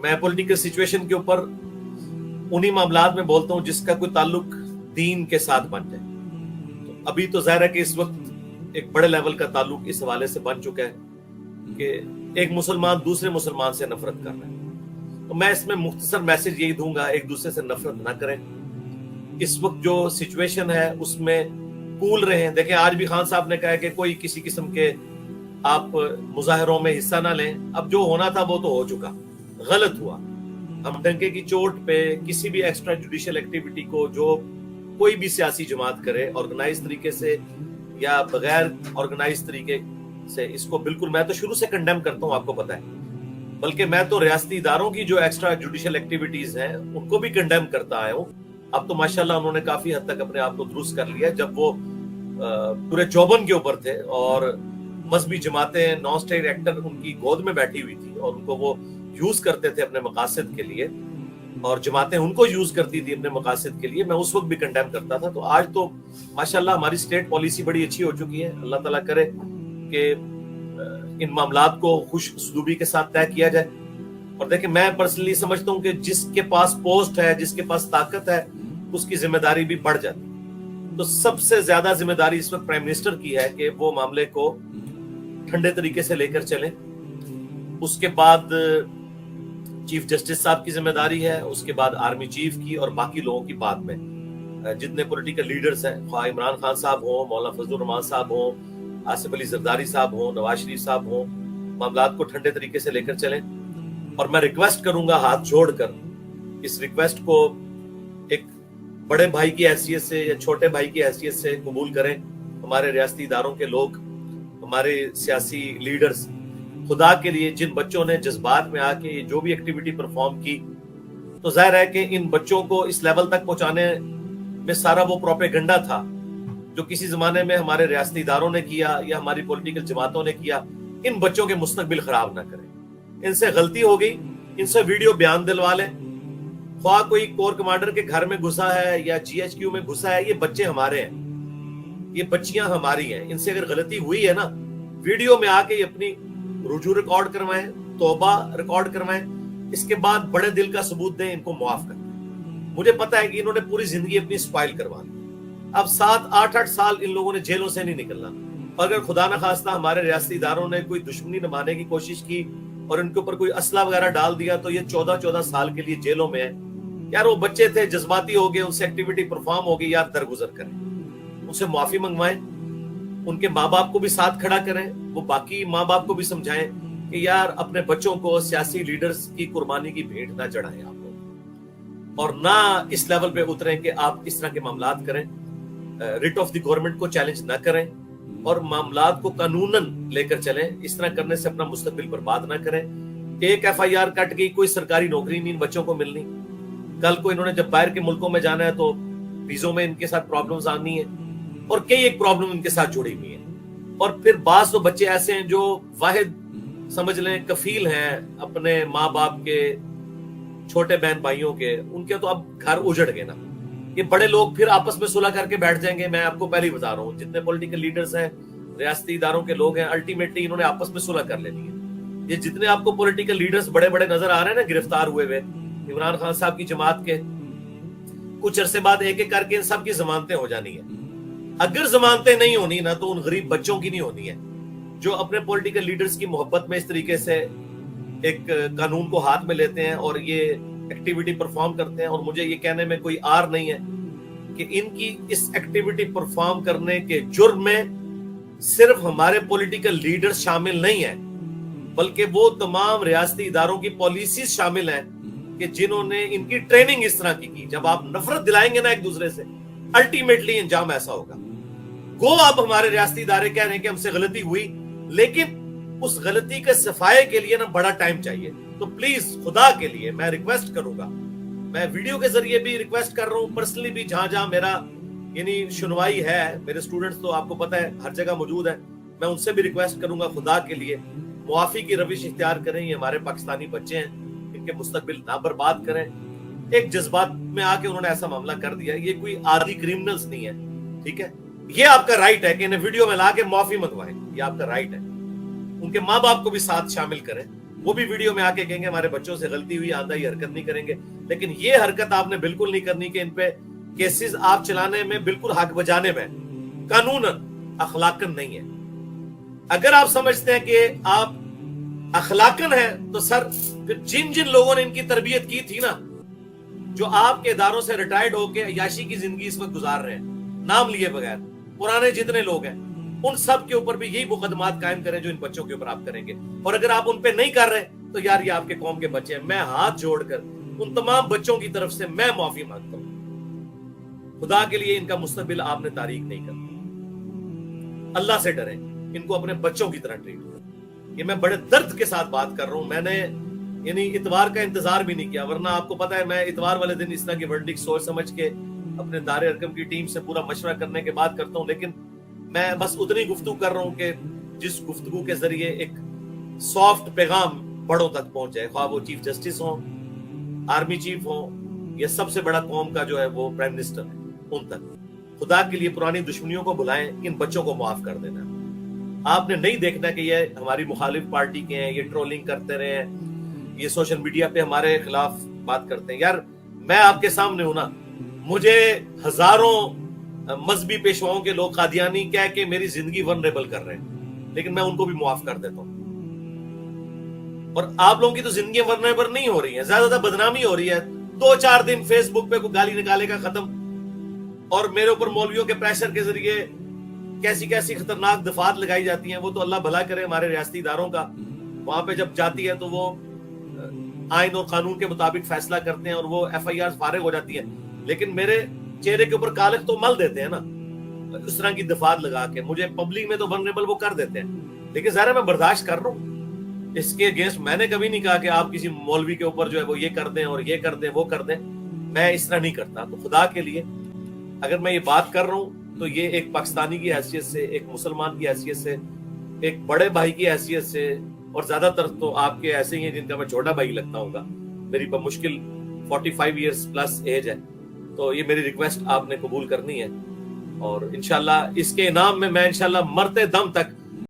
میں political situation کے اوپر انہی معاملات میں بولتا ہوں جس کا کوئی تعلق دین کے ساتھ بن جائے. تو ابھی تو ظاہر ہے کہ اس وقت ایک بڑے لیول کا تعلق اس حوالے سے بن چکا ہے کہ ایک مسلمان دوسرے مسلمان سے نفرت کر رہا ہے. تو میں اس میں مختصر میسج یہی دوں گا, ایک دوسرے سے نفرت نہ کریں. اس وقت جو سچویشن ہے اس میں کول رہیں. دیکھیں آج بھی خان صاحب نے کہا کہ کوئی کسی قسم کے آپ مظاہروں میں حصہ نہ لیں. اب جو ہونا تھا وہ تو ہو چکا, غلط ہوا. ہم ڈنکے کی چوٹ پہ کسی بھی ایکسٹرا جوڈیشل ایکٹیویٹی کو جو کوئی بھی سیاسی جماعت کرے آرگنائز طریقے سے یا بغیر آرگنائز طریقے سے, اس کو بالکل میں تو شروع سے کنڈیم کرتا ہوں, آپ کو پتا ہے. بلکہ میں تو ریاستی اداروں کی جو ایکسٹرا جوڈیشل ایکٹیویٹیز ہیں ان کو بھی کنڈیم کرتا آیا ہوں. اب تو ماشاءاللہ انہوں نے کافی حد تک اپنے آپ کو درست کر لیا. جب وہ پورے چوبن کے اوپر تھے اور مذہبی جماعتیں نان اسٹیٹ ایکٹر ان کی گود میں بیٹھی ہوئی تھی اور ان کو وہ یوز کرتے تھے اپنے مقاصد کے لیے اور جماعتیں ان کو یوز کرتی تھی اپنے مقاصد کے لیے, میں اس وقت بھی کنڈیم کرتا تھا. تو آج تو ماشاءاللہ ہماری اسٹیٹ پالیسی بڑی اچھی ہو چکی ہے. اللہ تعالیٰ کرے کہ ان معاملات کو خوش اسلوبی کے ساتھ طے کیا جائے. اور دیکھیں میں پرسنلی سمجھتا ہوں کہ جس کے پاس پوسٹ ہے, جس کے پاس طاقت ہے, اس کی ذمہ داری بھی بڑھ جاتی. تو سب سے زیادہ ذمہ داری اس وقت پرائم منسٹر کی ہے کہ وہ معاملے کو ٹھنڈے طریقے سے لے کر چلیں. اس کے بعد چیف جسٹس صاحب کی ذمہ داری ہے, اس کے بعد آرمی چیف کی, اور باقی لوگوں کی بعد میں جتنے پولیٹیکل لیڈرز ہیں, خواہ عمران خان صاحب ہوں, مولانا فضل الرحمان صاحب ہوں, آصف علی زرداری صاحب ہوں, نواز شریف صاحب ہوں, معاملات کو ٹھنڈے طریقے سے لے کر چلیں. اور میں ریکویسٹ کروں گا ہاتھ جوڑ کر, اس ریکویسٹ کو ایک بڑے بھائی کی حیثیت سے یا چھوٹے بھائی کی حیثیت سے قبول کریں. ہمارے ریاستی اداروں کے لوگ, ہمارے سیاسی لیڈرز, خدا کے لیے جن بچوں نے جذبات میں آ کے جو بھی ایکٹیویٹی پرفارم کی, تو ظاہر ہے کہ ان بچوں کو اس لیول تک پہنچانے میں سارا وہ پروپیگنڈا تھا جو کسی زمانے میں ہمارے ریاستی اداروں نے کیا یا ہماری پولیٹیکل جماعتوں نے کیا. ان بچوں کے مستقبل خراب نہ کریں. ان سے غلطی ہو گئی, ان سے ویڈیو بیان دلوا لیں. خواہ کوئی کور کمانڈر کے گھر میں گھسا ہے یا جی ایچ کیو میں گھسا ہے, یہ بچے ہمارے ہیں, یہ بچیاں ہماری ہیں. ان سے اگر غلطی ہوئی ہے نا, ویڈیو میں آ کے یہ اپنی رجوع ریکارڈ کروائیں, توبہ ریکارڈ کروائیں, اس کے بعد بڑے دل کا ثبوت دیں, ان کو معاف کر دیں. مجھے پتا ہے کہ انہوں نے پوری زندگی اپنی اسپائل کروا لی. اب 7-8 سال ان لوگوں نے جیلوں سے نہیں نکلنا. اگر خدا نہ خواستہ ہمارے ریاستی اداروں نے کوئی دشمنی نبھانے کی کوشش کی اور ان کے اوپر کوئی اسلحہ وغیرہ ڈال دیا تو یہ 14 سال کے لیے جیلوں میں ہے. یار وہ بچے تھے, جذباتی ہو گئے, ان سے ایکٹیویٹی پرفارم ہو گئی, یار درگزر کریں, ان سے معافی منگوائیں, ان کے ماں باپ کو بھی ساتھ کھڑا کریں, وہ باقی ماں باپ کو بھی سمجھائیں کہ یار اپنے بچوں کو سیاسی لیڈرز کی قربانی کی بھیٹ نہ چڑھائیں آپ لوگ, اور نہ اس لیول پہ اتریں کہ آپ اس طرح کے معاملات کریں. ریٹ آف دی گورنمنٹ کو چیلنج نہ کریں اور معاملات کو قانوناً لے کر چلیں. اس طرح کرنے سے اپنا مستقبل برباد نہ کریں. ایک ایف آئی آر کٹ گئی, کوئی سرکاری نوکری نہیں ان بچوں کو ملنی. کل کو انہوں نے جب باہر کے ملکوں میں جانا ہے تو ویزوں میں ان کے ساتھ پرابلمز آنی ہیں, اور کئی ایک پرابلم ان کے ساتھ جڑی ہوئی ہیں. اور پھر بعض تو بچے ایسے ہیں جو واحد سمجھ لیں کفیل ہیں اپنے ماں باپ کے, چھوٹے بہن بھائیوں کے, ان کے تو اب گھر اجڑ گئے نا. یہ بڑے لوگ پھر آپس میں صلح کر کے بیٹھ جائیں گے. میں آپ کو پہلے ہی بتا رہا ہوں, جتنے پولیٹیکل لیڈرز ہیں, ریاستی اداروں کے لوگ ہیں, الٹیمیٹلی انہوں نے آپس میں صلح کر لینی ہے. یہ جتنے آپ کو پولیٹیکل لیڈرز بڑے بڑے نظر آ رہے ہیں نا گرفتار ہوئے ہوئے عمران خان صاحب کی جماعت کے, کچھ عرصے بعد ایک ایک کر کے ان سب کی ضمانتیں ہو جانی ہیں. اگر ضمانتیں نہیں ہونی نا تو ان غریب بچوں کی نہیں ہونی ہے جو اپنے پولیٹیکل لیڈرز کی محبت میں اس طریقے سے ایک قانون کو ہاتھ میں لیتے ہیں اور یہ ایکٹیویٹی پرفارم کرتے ہیں. اور مجھے یہ کہنے میں کوئی آر نہیں ہے کہ ان کی اس ایکٹیویٹی پرفارم کرنے کے جرم میں صرف ہمارے پولیٹیکل لیڈرز شامل نہیں ہیں, بلکہ وہ تمام ریاستی اداروں کی پالیسیز شامل ہیں کہ جنہوں نے ان کی ٹریننگ اس طرح کی. جب آپ نفرت دلائیں گے نا ایک دوسرے سے, الٹیمیٹلی انجام ایسا ہوگا. گو اب ہمارے ریاستی ادارے کہہ رہے ہیں کہ ہم سے غلطی ہوئی, لیکن اس غلطی کے صفائی کے لیے نا بڑا ٹائم چاہیے. تو پلیز خدا کے لیے میں ریکویسٹ کروں گا, میں ویڈیو کے ذریعے بھی ریکویسٹ کر رہا ہوں, پرسنلی بھی جہاں جہاں میرا یعنی سنوائی ہے, میرے اسٹوڈنٹس تو آپ کو پتہ ہے ہر جگہ موجود ہیں, میں ان سے بھی ریکویسٹ کروں گا خدا کے لیے معافی کی روش اختیار کریں. یہ ہمارے پاکستانی بچے ہیں, ان کے مستقبل نہ برباد کریں. ایک جذبات میں آ کے انہوں نے ایسا معاملہ کر دیا, یہ کوئی عادی کرمنلز نہیں ہے, ٹھیک ہے. یہ آپ کا رائٹ ہے کہ انہیں ویڈیو میں لا کے معافی منگوائیں, یہ آپ کا رائٹ ہے. ان کے ماں باپ کو بھی ساتھ شامل کریں وہ بھی ویڈیو میں آ کے کہیں گے ہمارے بچوں سے غلطی ہوئی، آندہ یہ حرکت نہیں کریں گے. لیکن یہ حرکت آپ نے بالکل نہیں کرنی کہ ان پہ کیسز آپ چلانے میں بالکل حق بجانے میں قانوناً اخلاقاً نہیں ہے. اگر آپ سمجھتے ہیں کہ آپ اخلاقاً ہیں تو سر پھر جن لوگوں نے ان کی تربیت کی تھی نا، جو آپ کے اداروں سے ریٹائرڈ ہو کے عیاشی کی زندگی اس وقت گزار رہے ہیں نام لیے بغیر، پرانے جتنے لوگ ہیں، ان سب کے اوپر بھی یہی مقدمات قائم کریں جو ان بچوں کے اوپر آپ کریں گے. اور اگر آپ ان پہ نہیں کر رہے تو یار یہ آپ کے قوم کے بچے ہیں. میں ہاتھ جوڑ کر ان تمام بچوں کی طرف سے میں معافی مانگتا ہوں. خدا کے لیے ان کا مستقبل آپ نے تاریک نہیں کرنا. اللہ سے ڈریں، ان کو اپنے بچوں کی طرح ٹریٹ کریں. یہ میں بڑے درد کے ساتھ بات کر رہا ہوں. میں نے یعنی اتوار کا انتظار بھی نہیں کیا، ورنہ آپ کو پتا ہے میں اتوار والے دن اس طرح کی ورڈکٹ سوچ سمجھ کے اپنے دار ارکم کی ٹیم سے پورا مشورہ کرنے کے بعد کرتا ہوں. لیکن میں بس اتنی گفتگو کر رہا ہوں کہ جس گفتگو کے ذریعے ایک سافٹ پیغام بڑوں تک پہنچ جائے، خواہ وہ چیف جسٹس ہوں، آرمی چیف ہوں، یا سب سے بڑا قوم کا جو ہے وہ پرائم منسٹر ہے، ان تک. خدا کے لیے پرانی دشمنیوں کو بلائیں، ان بچوں کو معاف کر دینا. آپ نے نہیں دیکھنا کہ یہ ہماری مخالف پارٹی کے ہیں، یہ ٹرولنگ کرتے رہے ہیں، یہ سوشل میڈیا پہ ہمارے خلاف بات کرتے ہیں. یار میں آپ کے سامنے ہوں نا، مجھے ہزاروں مذہبی پیشواؤں کے لوگ قادیانی کہہ کے میری زندگی ورنریبل کر رہے ہیں، لیکن میں ان کو بھی معاف کر دیتا ہوں. اور آپ لوگوں کی تو زندگی ورنریبل نہیں ہو رہی ہے، زیادہ بدنامی ہو رہی ہے. 2-4 دن فیس بک پہ کوئی گالی نکالے گا ختم. اور میرے اوپر مولویوں کے پریشر کے ذریعے کیسی کیسی خطرناک دفعات لگائی جاتی ہیں. وہ تو اللہ بھلا کرے ہمارے ریاستی اداروں کا، وہاں پہ جب جاتی ہے تو وہ آئین اور قانون کے مطابق فیصلہ کرتے ہیں اور وہ ایف آئی آر فارغ ہو جاتی ہے. لیکن میرے چہرے کے اوپر کالک تو مل دیتے ہیں نا اس طرح کی دفعات لگا کے. مجھے پبلک میں تو ورنریبل وہ کر دیتے ہیں، لیکن ظاہر میں برداشت کر رہا ہوں. اس کے اگینسٹ میں نے کبھی نہیں کہا کہ آپ کسی مولوی کے اوپر جو ہے وہ یہ کر دیں اور یہ کر دیں وہ کر دیں. میں اس طرح نہیں کرتا. تو خدا کے لیے اگر میں یہ بات کر رہا ہوں تو یہ ایک پاکستانی کی حیثیت سے، ایک مسلمان کی حیثیت سے، ایک بڑے بھائی کی حیثیت سے، اور زیادہ تر تو آپ کے ایسے ہی ہیں جن کا میں چھوٹا بھائی لگتا ہوں گا. میری بمشکل 45 ایئرز پلس ایج ہے. تو یہ میری ریکویسٹ آپ نے قبول کرنی ہے، اور انشاءاللہ اس کے انعام میں انشاءاللہ مرتے دم تک